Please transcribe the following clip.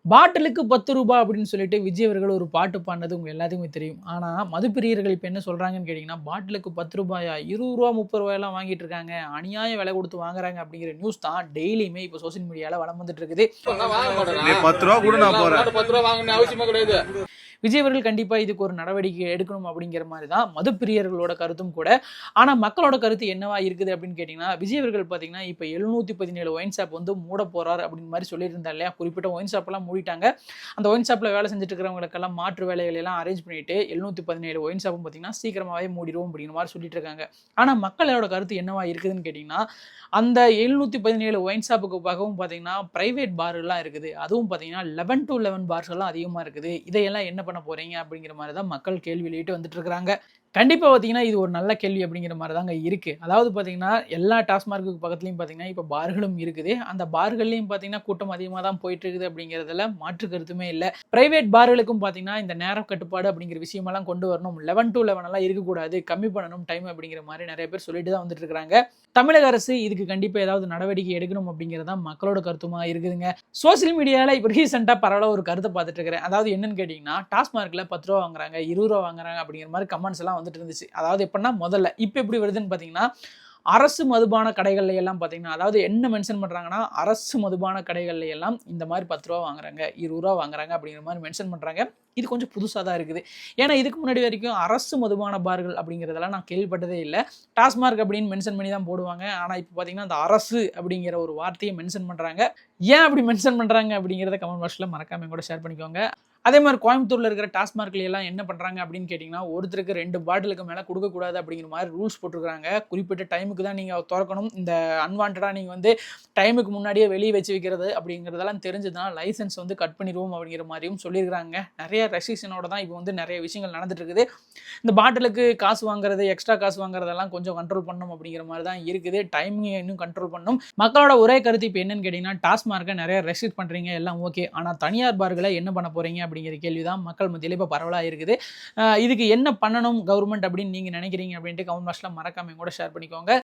பாட்டிலுக்கு ரூ. 10 அப்படின்னு சொல்லிட்டு விஜய் அவர்கள் ஒரு பாட்டு பாடுனது உங்க எல்லாத்துக்குமே தெரியும். ஆனா, மதுப்பிரியர்கள் இப்ப என்ன சொல்றாங்கன்னு கேட்டீங்கன்னா, பாட்டிலுக்கு ரூ. 10 ரூ. 20 ரூ. 30 வாங்கிட்டு இருக்காங்க. அநியாய விலை குடுத்து வாங்குறாங்க அப்படிங்கிற நியூஸ் தான் டெய்லியுமே இப்ப சோசியல் மீடியால வலம் வந்துட்டு இருக்குது. நீ ரூ. 10 கூட நான் போறேன். ரூ. 10 வாங்கணும்னு அவசியமே கிடையாது. விஜய் அவர்கள் கண்டிப்பா இதுக்கு ஒரு நடவடிக்கை எடுக்கணும் அப்படிங்கிற மாதிரி தான் மதுப்பிரியர்களோட கருத்தும் கூட. ஆனா, மக்களோட கருத்து என்னவா இருக்குது அப்படின்னு கேட்டீங்கன்னா, விஜய் அவர்கள் பார்த்தீங்கன்னா, இப்ப 717 ஒயின் ஷாப் வந்து மூட போறார் அப்படின்னு மாரி சொல்லியிருந்தார் இல்லையா? குறிப்பிட்ட ஒயின் ஷாப்லாம் மூடிட்டாங்க. அந்த ஒயின் ஷாப்ல வேலை செஞ்சுட்டு இருக்கிறவங்களுக்கெல்லாம் மாற்று வேலைகள் எல்லாம் அரேஞ்ச் பண்ணிட்டு 717 ஒயின் ஷாப்பும் பார்த்தீங்கன்னா, சீக்கிரமாவே மூடிருவோம் அப்படிங்கிற மாரி சொல்லிட்டு இருக்காங்க. ஆனா, மக்களோட கருத்து என்னவா இருக்குதுன்னு கேட்டீங்கன்னா, அந்த 717 ஒயின் ஷாப்புக்கு பக்கமும் பார்த்தீங்கன்னா, பிரைவேட் பார்லாம் இருக்குது. அதுவும் பார்த்தீங்கன்னா 11 to 11 பார்ஸ் எல்லாம் அதிகமா இருக்குது. இதையெல்லாம் என்ன பண்ண போறீங்க அப்படிங்கிற மாதிரி தான் மக்கள் கேள்வி எழுப்பிட்டு வந்துட்டு இருக்காங்க. கண்டிப்பா பார்த்தீங்கன்னா, இது ஒரு நல்ல கேள்வி அப்படிங்கிற மாரி தாங்க இருக்கு. அதாவது பார்த்தீங்கன்னா, எல்லா டாஸ்மார்க்குக்கு பக்கத்துலயும் பார்த்தீங்கன்னா, இப்ப பார்களும் இருக்குது. அந்த பார்கள்லயும் பார்த்தீங்கன்னா, கூட்டம் அதிகமா தான் போயிட்டு இருக்குது அப்படிங்கிறதுல மாற்று கருத்துமே இல்ல. பிரைவேட் பார்களுக்கும் பார்த்தீங்கன்னா, இந்த நேர கட்டுப்பாடு அப்படிங்கிற விஷயமெல்லாம் கொண்டு வரணும். 11 to 11 எல்லாம் இருக்கக்கூடாது. கம்மி பண்ணணும் டைம் அப்படிங்கிற மாரி நெறைய பேர் சொல்லிட்டு தான் வந்துட்டு இருக்காங்க. தமிழக அரசு இதுக்கு கண்டிப்பா ஏதாவது நடவடிக்கை எடுக்கணும் அப்படிங்கிறது தான் மக்களோட கருத்துமா இருக்குதுங்க. சோசியல் மீடியால இப்ப ரீசென்ட்டா பரவலா ஒரு கருத்த பார்த்துட்டு இருக்கிறேன். அதாவது என்னன்னு கேட்டீங்கன்னா, டாஸ்மார்க்ல ரூ. 10 வாங்குறாங்க, ரூ. 20 வாங்குறாங்க அப்படிங்கிற மாரி கமெண்ட்ஸ் எல்லாம் வந்துட்டு இருந்துச்சு. அதாவது எப்படின்னா முதல்ல. இப்ப எப்படி வருதுன்னு பார்த்தீங்கன்னா, அரசு மதுபான கடைகள்ல எல்லாம் பார்த்தீங்கன்னா, அதாவது என்ன மென்ஷன் பண்றாங்கன்னா, அரசு மதுபான கடைகள்ல எல்லாம் இந்த மாரி ரூ. 10 வாங்குறாங்க, ரூ. 20 வாங்குறாங்க அப்படிங்கிற மாரி மென்ஷன் பண்றாங்க. இது கொஞ்சம் புதுசா தான் இருக்குது. ஏன்னா இதுக்கு முன்னாடி வரைக்கும் அரசு மதுபான பார்கள் அப்படிங்கிறதெல்லாம் நான் கேள்விப்பட்டதே இல்ல. டாஸ்மார்க் அப்படின்னு மென்ஷன் பண்ணி தான் போடுவாங்க. ஆனா இப்ப பார்த்தீங்கன்னா, அந்த அரசு அப்படிங்கிற ஒரு வார்த்தையை மென்ஷன் பண்றாங்க. ஏன் அப்படி மென்ஷன் பண்றாங்க அப்படிங்கிறத கமெண்ட் பாக்ஸ்ல மறக்காம என் கூட ஷேர் பண்ணிக்கோங்க. அதே மாதிரி கோயம்புத்தூர்ல இருக்கிற டாஸ்மார்க்ல எல்லாம் என்ன பண்றாங்க அப்படின்னு கேட்டீங்கன்னா, ஒருத்தருக்கு 2 பாட்டிலுக்கு மேல கொடுக்கக்கூடாது அப்படிங்கிற மாதிரி ரூல்ஸ் போட்டிருக்காங்க. குறிப்பிட்ட டைமுக்கு தான் நீங்க திறக்கணும். இந்த அன்வான்டடா நீங்க வந்து டைமுக்கு முன்னாடியே வெளியே வச்சு வைக்கிறது அப்படிங்கிறதெல்லாம் தெரிஞ்சுதான் லைசன்ஸ் வந்து கட் பண்ணிடுவோம் அப்படிங்கிற மாதிரியும் சொல்லியிருக்காங்க. நிறைய ரெஸ்ட்ரிக்ஷனோட தான் இப்போ வந்து நிறைய விஷயங்கள் நடந்துட்டு இருக்குது. இந்த பாட்டிலுக்கு காசு வாங்குறது, எக்ஸ்ட்ரா காசு வாங்குறதெல்லாம் கொஞ்சம் கண்ட்ரோல் பண்ணணும் அப்படிங்கிற மாதிரி தான் இருக்குது. டைமிங் இன்னும் கண்ட்ரோல் பண்ணணும். மக்களோட ஒரே கருத்து இப்போ என்னன்னு கேட்டீங்கன்னா, டாஸ்மார்க்கை நிறைய ரெஸ்ட்ரிக்ட் பண்றீங்க எல்லாம் ஓகே. ஆனா தனியார் பார்களை என்ன பண்ண போறீங்க அப்படிங்கிற கேள்வி தான் மக்கள் மத்தியில இப்போ பரவலாக இருக்குது. இதுக்கு என்ன பண்ணணும் கவர்மெண்ட் அப்படின்னு நீங்க நினைக்கிறீங்க அப்படின்ட்டு கமெண்ட் பாக்ஸ்ல மறக்காம கூட ஷேர் பண்ணிக்கோங்க.